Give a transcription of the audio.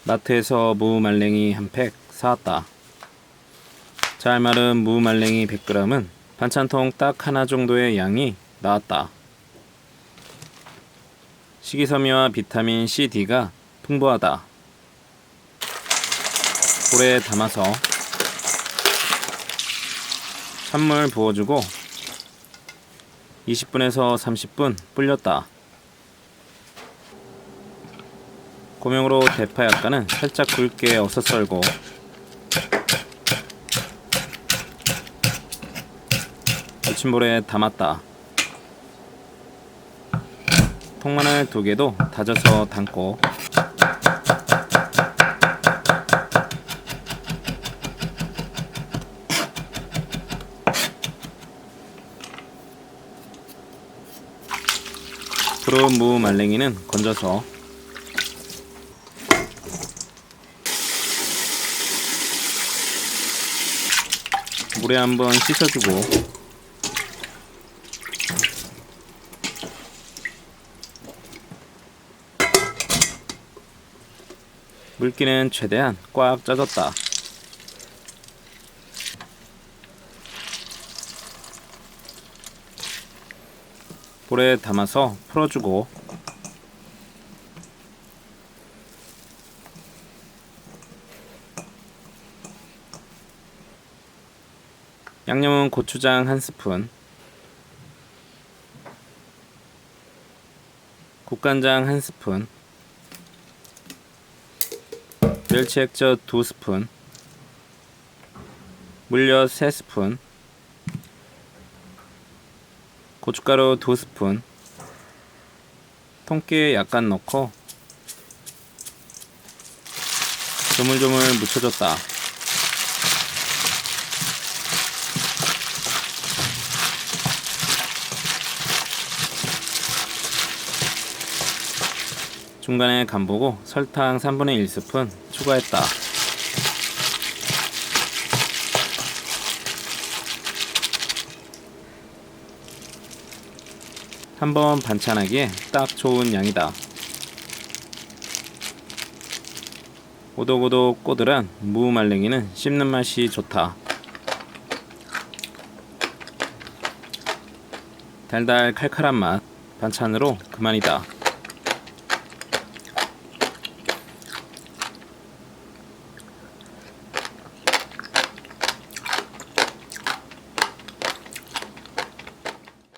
마트에서 무말랭이 한 팩 사왔다. 잘 마른 무말랭이 100g은 반찬통 딱 하나 정도의 양이 나왔다. 식이섬유와 비타민 C, D가 풍부하다. 볼에 담아서 찬물 부어주고 20분에서 30분 불렸다. 고명으로 대파 약간은 살짝 굵게 어서 썰고 부침볼에 담았다. 통마늘 2개도 다져서 담고 부러운 무말랭이는 건져서 물에 한번 씻어주고 물기는 최대한 꽉 짜줬다. 볼에 담아서 풀어주고 양념은 고추장 1스푼, 국간장 1스푼, 멸치 액젓 2스푼, 물엿 3스푼, 고춧가루 2스푼, 통깨 약간 넣고 조물조물 묻혀줬다. 중간에 간보고 설탕 3분의 1스푼 추가했다. 한번 반찬하기에 딱 좋은 양이다. 오독오독 꼬들한 무말랭이는 씹는 맛이 좋다. 달달 칼칼한 맛, 반찬으로 그만이다.